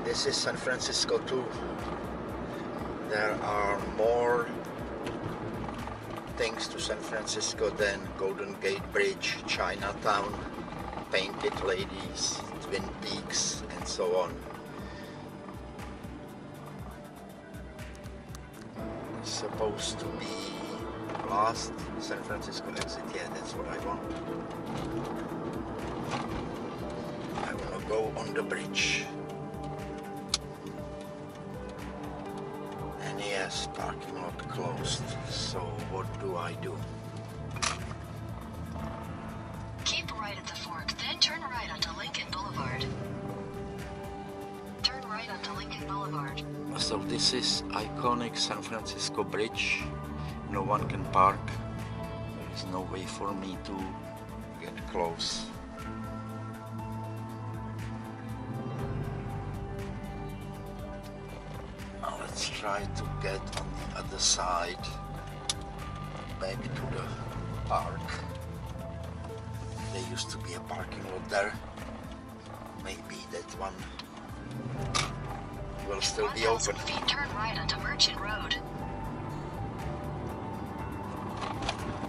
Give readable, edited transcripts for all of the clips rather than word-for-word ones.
This is San Francisco too. There are more things to San Francisco than Golden Gate Bridge, Chinatown, painted ladies, Twin Peaks, and so on. It's supposed to be last San Francisco exit. Yeah, that's what I want. I want to go on the bridge. And yes, parking lot closed. So what do I do? Keep right at the fork, then turn right onto Lincoln Boulevard. Turn right onto Lincoln Boulevard. So this is iconic San Francisco Bridge. No one can park. There is no way for me to get close. Now let's try to get on the other side, back to the park. There used to be a parking lot there. Maybe that one will still be open. 1,000 feet, turn right onto Merchant Road.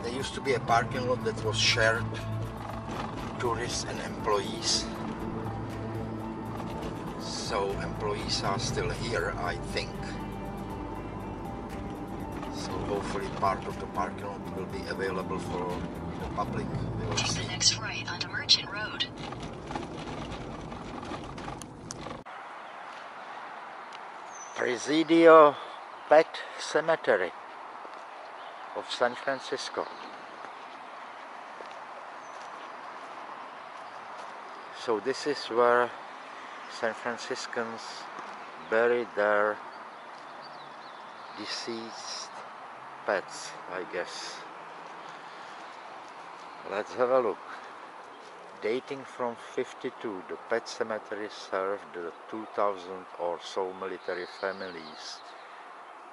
There used to be a parking lot that was shared, tourists and employees. So employees are still here, I think. So hopefully part of the parking lot will be available for the public. We will Take see. the next right onto Merchant Road. Presidio Pet Cemetery of San Francisco. So this is where San Franciscans bury their deceased pets, I guess. Let's have a look. Dating from 52, the pet cemetery served the 2,000 or so military families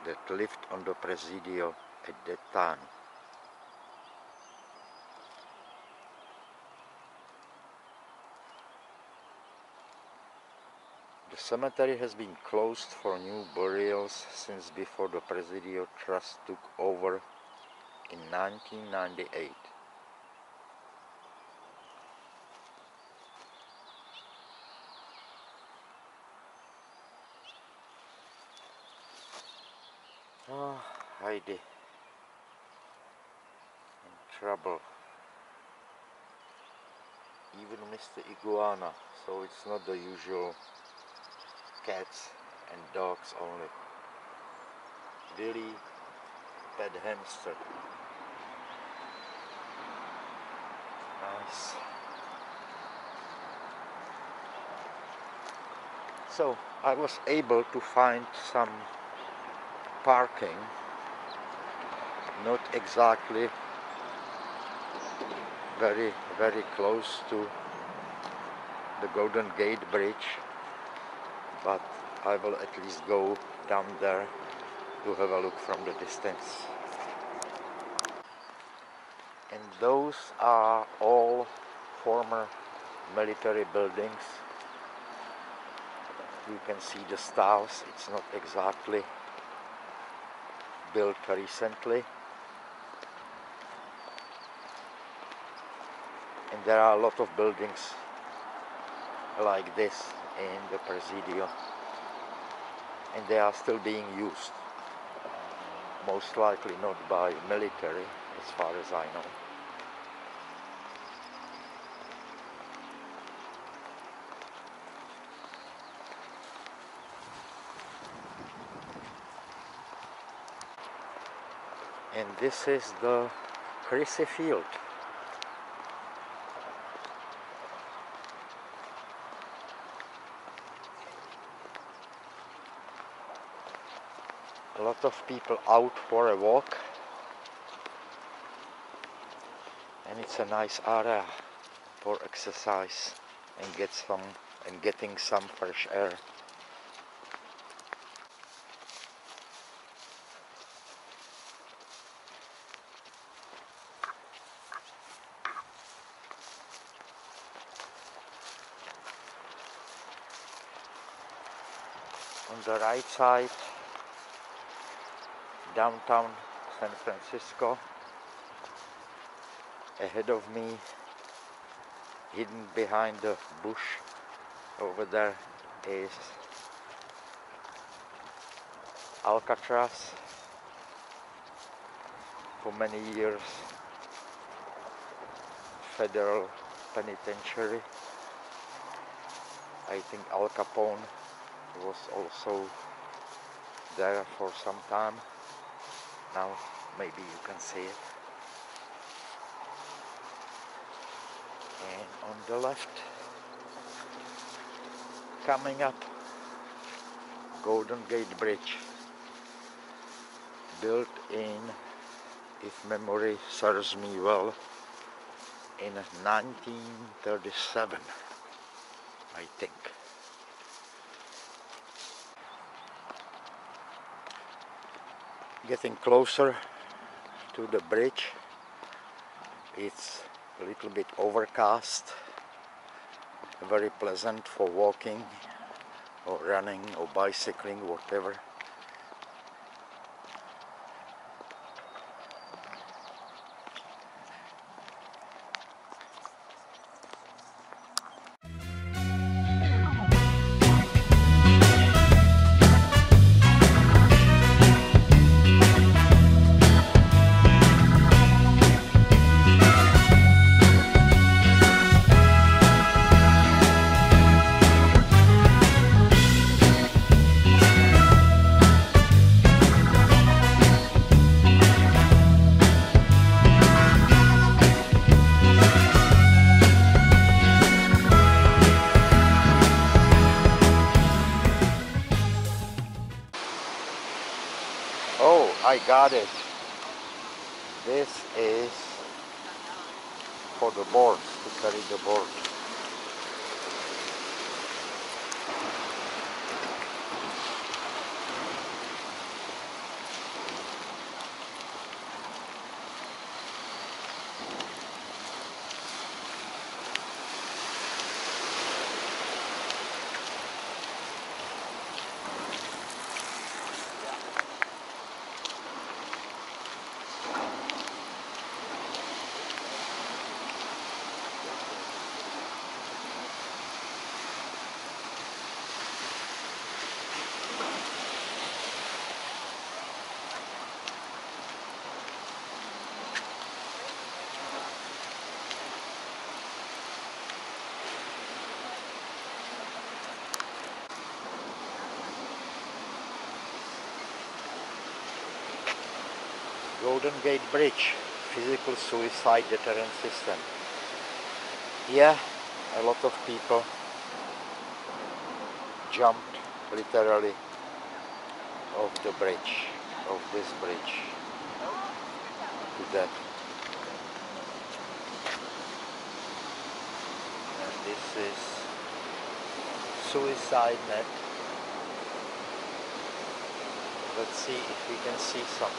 that lived on the Presidio at that time. The cemetery has been closed for new burials since before the Presidio Trust took over in 1998. Oh, Heidi. In trouble. Even Mr. Iguana, so it's not the usual cats and dogs only. Billy, pet hamster. Nice. So I was able to find some parking, not exactly very close to the Golden Gate Bridge, but I will at least go down there to have a look from the distance. And those are all former military buildings. You can see the styles. It's not exactly built recently. And there are a lot of buildings like this in the Presidio, and they are still being used. Most likely not by military, as far as I know. And this is the Crissy Field. A lot of people out for a walk, and it's a nice area for exercise and getting some fresh air. On the right side, downtown San Francisco. Ahead of me, hidden behind the bush over there, is Alcatraz. For many years, federal penitentiary. I think Al Capone was also there for some time. Now maybe you can see it. And on the left, coming up, Golden Gate Bridge, built in, if memory serves me well, in 1937, I think. Getting closer to the bridge, it's a little bit overcast, very pleasant for walking or running or bicycling, whatever. Oh, I got it. This is for the boards, to carry the board. Golden Gate Bridge, physical suicide deterrent system. Yeah, a lot of people jumped literally off the bridge, of this bridge, to death. And this is suicide net. Let's see if we can see some.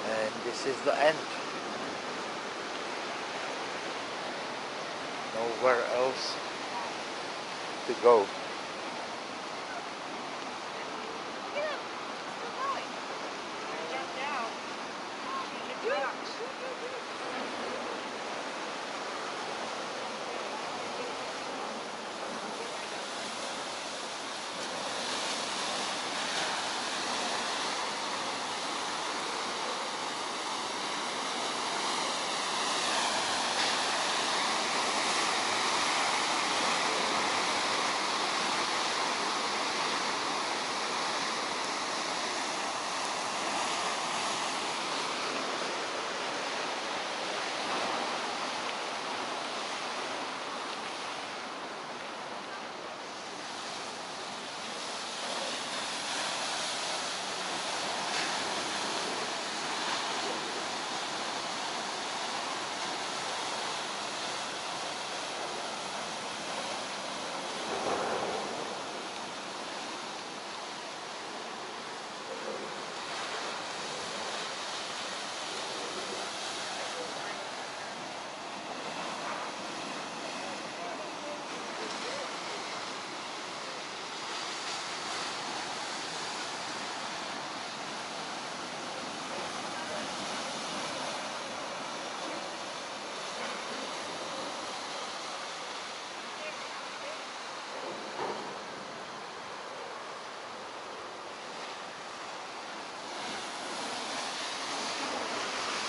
And this is the end. Nowhere else to go.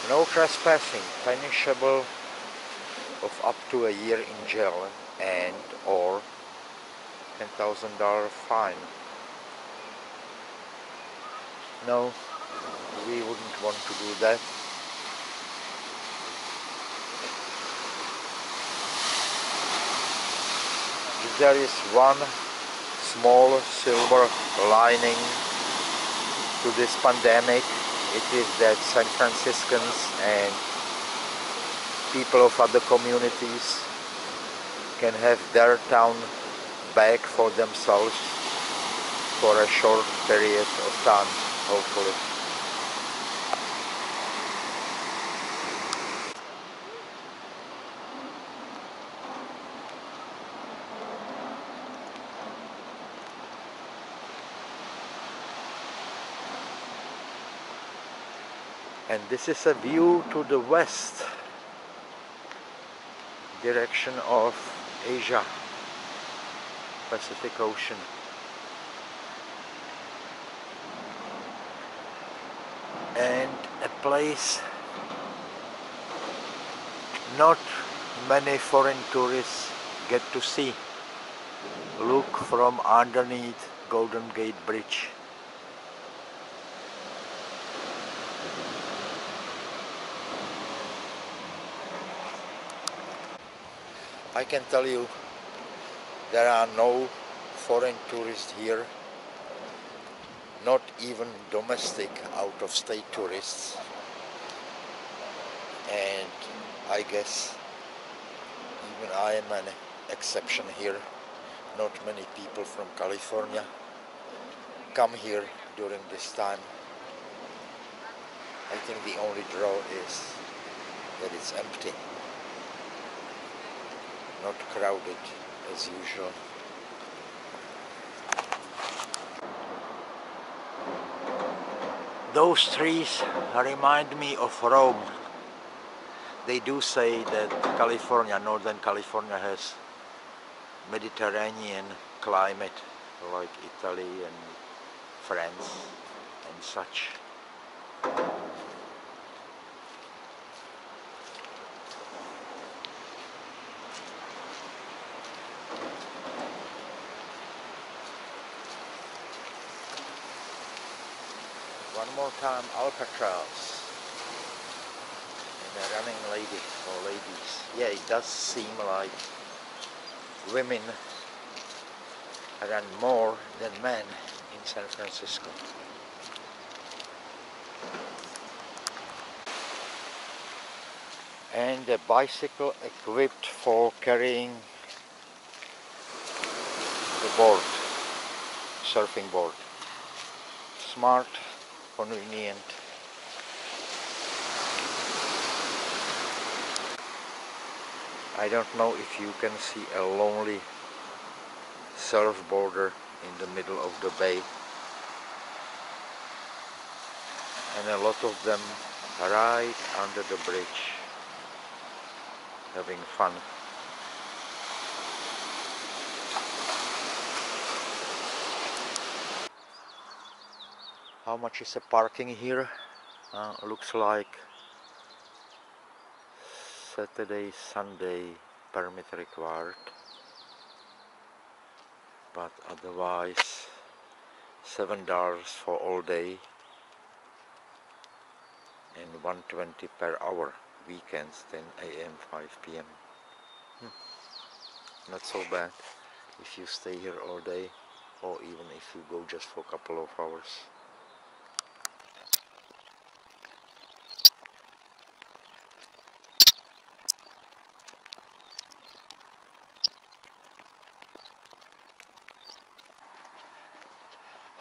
No trespassing, punishable of up to a year in jail and or $10,000 fine. No, we wouldn't want to do that. If there is one small silver lining to this pandemic, it is that San Franciscans and people of other communities can have their town back for themselves for a short period of time, hopefully. And this is a view to the west, direction of Asia, Pacific Ocean. And a place not many foreign tourists get to see. Look from underneath Golden Gate Bridge. I can tell you there are no foreign tourists here, not even domestic out-of-state tourists, and I guess even I am an exception here. Not many people from California come here during this time. I think the only draw is that it's empty, not crowded as usual. Those trees remind me of Rome. They do say that California, Northern California, has Mediterranean climate like Italy and France and such. One more time, Alcatraz. And a running lady or ladies. Yeah, it does seem like women run more than men in San Francisco. And a bicycle equipped for carrying the board, surfing board. Smart, convenient. I don't know if you can see a lonely surfboarder in the middle of the bay, and a lot of them right under the bridge having fun. How much is the parking here? Looks like Saturday, Sunday permit required, but otherwise $7 for all day and $1.20 per hour. Weekends 10 a.m. 5 p.m. Not so bad if you stay here all day, or even if you go just for a couple of hours.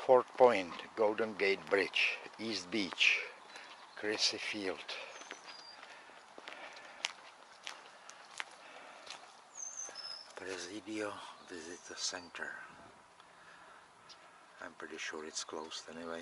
Fort Point, Golden Gate Bridge, East Beach, Crissy Field. Presidio Visitor Center. I'm pretty sure it's closed anyway.